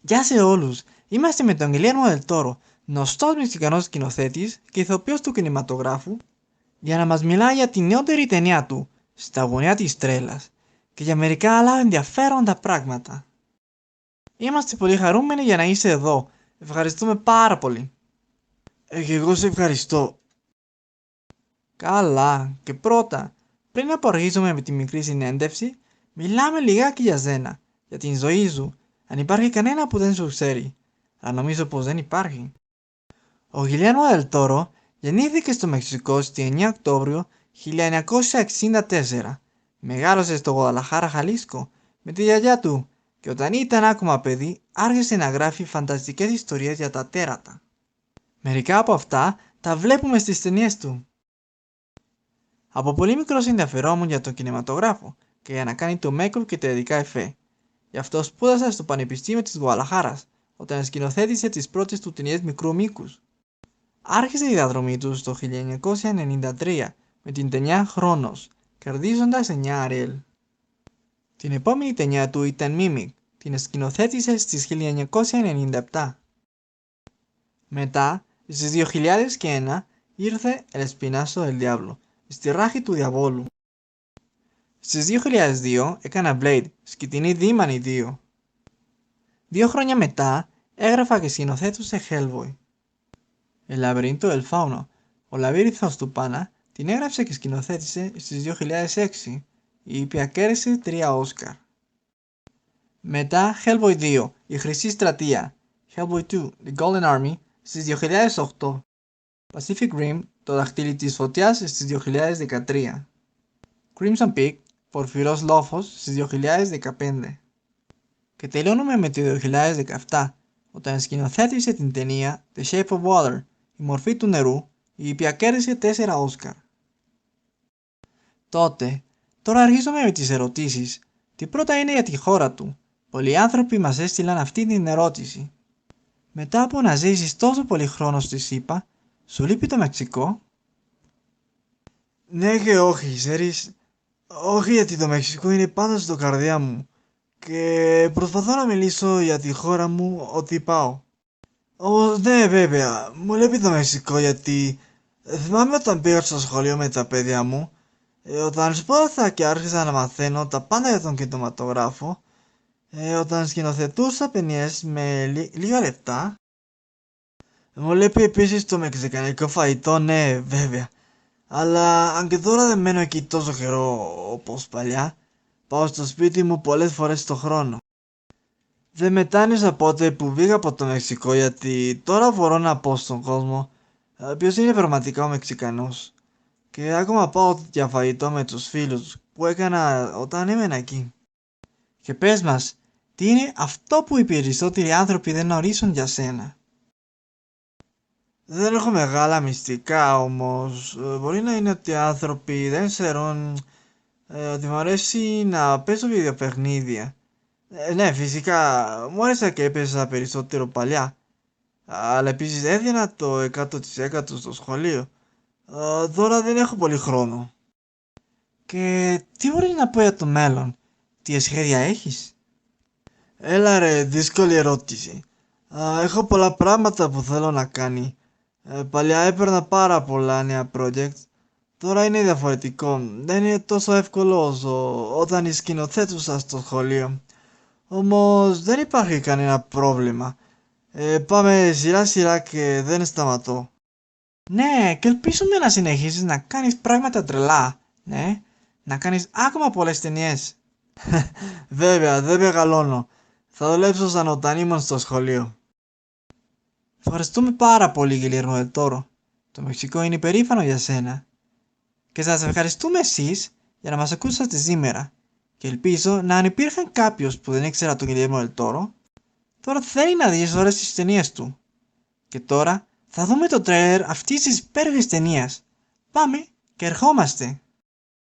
Γεια σε όλους! Είμαστε με τον Guillermo del Toro, γνωστός μεξικανός σκηνοθέτης και ηθοποιός του κινηματογράφου, για να μας μιλάει για τη νεότερη ταινία του, Στα γωνιά της τρέλας, και για μερικά άλλα ενδιαφέροντα πράγματα. Είμαστε πολύ χαρούμενοι για να είσαι εδώ. Ευχαριστούμε πάρα πολύ. Και εγώ σε ευχαριστώ. Καλά, και πρώτα, πριν από αρχίσουμε με τη μικρή συνέντευξη, μιλάμε λιγάκι για σένα, για την ζωή σου, αν υπάρχει κανένα που δεν σου ξέρει. Αλλά νομίζω πως δεν υπάρχει. Ο Γιλιέρμο Del Toro γεννήθηκε στο Μεξικό στις 9 Οκτώβριο 1964. Μεγάλωσε στο Γουαδαλαχάρα, Χαλίσκο, με τη γιαγιά του και όταν ήταν ακόμα παιδί άρχισε να γράφει φανταστικές ιστορίες για τα τέρατα. Μερικά από αυτά τα βλέπουμε στις ταινίες του. Από πολύ μικρός ενδιαφερόμουν για τον κινηματογράφο και για να κάνει το make-up και τα ειδικά εφέ. Γι' αυτό σπούδασα στο Πανεπιστήμιο της Γουαδαλαχάρας, όταν σκηνοθέτησε τις πρώτες του ταινίες μικρού μήκους. Άρχισε η διαδρομή του στο 1993 με την ταινία Χρόνος, κερδίζοντας 9 Ariel. Την επόμενη ταινία του ήταν Mimic, την σκηνοθέτησε στις 1997. Μετά, στις 2001, ήρθε El Espinazo del Diablo, στη ράχη του διαβόλου. Στις 2002 έκανα Blade, σκητινή δήμανη 2. 2 χρόνια μετά έγραφα και σκηνοθέτουσε Hellboy. El Laberinto del Fauno, ο Λαβύρινθος του Πάνα, την έγραψε και σκηνοθέτησε στις 2006, η οποία κέρδισε 3 Όσκαρ. Μετά Hellboy 2, η Χρυσή Στρατεία, Hellboy 2, The Golden Army, στις 2008. Pacific Rim, το δαχτυλί της φωτιάς, στις 2013. Crimson Peak, Πορφυρός Λόφος, στις 2015. Και τελειώνουμε με το 2017, όταν σκηνοθέτησε την ταινία The Shape of Water, η μορφή του νερού, η οποία κέρδισε 4 Όσκαρ. Τώρα αρχίζουμε με τις ερωτήσεις. Τη πρώτα είναι για τη χώρα του. Πολλοί άνθρωποι μας έστειλαν αυτή την ερώτηση. Μετά από να ζήσεις τόσο πολύ χρόνο στη ΣΥΠΑ, σου λείπει το Μεξικό? Ναι και όχι, ξέρεις. Όχι, γιατί το Μεξικό είναι πάντα στο καρδιά μου και προσπαθώ να μιλήσω για τη χώρα μου ότι πάω. Όμως ναι, βέβαια, μου λείπει το Μεξικό γιατί θυμάμαι όταν πήγα στο σχολείο με τα παιδιά μου, όταν σπούδασα και άρχισα να μαθαίνω τα πάντα για τον κινηματογράφο, όταν σκηνοθετούσα ταινίες με λίγα λεπτά. Μου λείπει επίσης το μεξικανικό φαγητό, ναι, βέβαια. Αλλά αν και τώρα δεν μένω εκεί τόσο καιρό όπως παλιά, πάω στο σπίτι μου πολλές φορές το χρόνο. Δεν μετάνιωσα πότε που βγήκα από το Μεξικό γιατί τώρα μπορώ να πω στον κόσμο ποιος είναι πραγματικά ο Μεξικανός. Και ακόμα πάω για φαγητό με τους φίλους που έκανα όταν έμενα εκεί. Και πες μας, τι είναι αυτό που οι περισσότεροι άνθρωποι δεν ορίζουν για σένα? Δεν έχω μεγάλα μυστικά όμως, μπορεί να είναι ότι οι άνθρωποι δεν ξέρουν ότι μου αρέσει να παίζω βιντεοπαιχνίδια. Ναι, φυσικά, μου άρεσε και έπαιζα περισσότερο παλιά, αλλά επίσης έδινα το 100% στο σχολείο. Τώρα δεν έχω πολύ χρόνο. Και τι μπορείς να πω για το μέλλον? Τι σχέδια έχεις? Έλα ρε, δύσκολη ερώτηση. Έχω πολλά πράγματα που θέλω να κάνει. Παλιά έπαιρνα πάρα πολλά νέα projects. Τώρα είναι διαφορετικό. Δεν είναι τόσο εύκολο όσο όταν η σκηνοθέτουσα στο σχολείο. Όμως δεν υπάρχει κανένα πρόβλημα. Πάμε σειρά σειρά και δεν σταματώ. Ναι, και ελπίζουμε να συνεχίσεις να κάνεις πράγματα τρελά. Ναι, να κάνεις ακόμα πολλές ταινίες. Βέβαια, δεν μεγαλώνω. Θα δουλέψω σαν όταν ήμουν στο σχολείο. Ευχαριστούμε πάρα πολύ, Guillermo del Toro. Το Μεξικό είναι υπερήφανο για σένα. Και σας ευχαριστούμε εσείς για να μας ακούσατε σήμερα. Και ελπίζω να αν υπήρχαν κάποιος που δεν ήξερα τον Guillermo del Toro, τώρα θέλει να δει όλες τις ταινίες του. Και τώρα θα δούμε το τρέλερ αυτής της υπέροχης ταινίας. Πάμε και ερχόμαστε.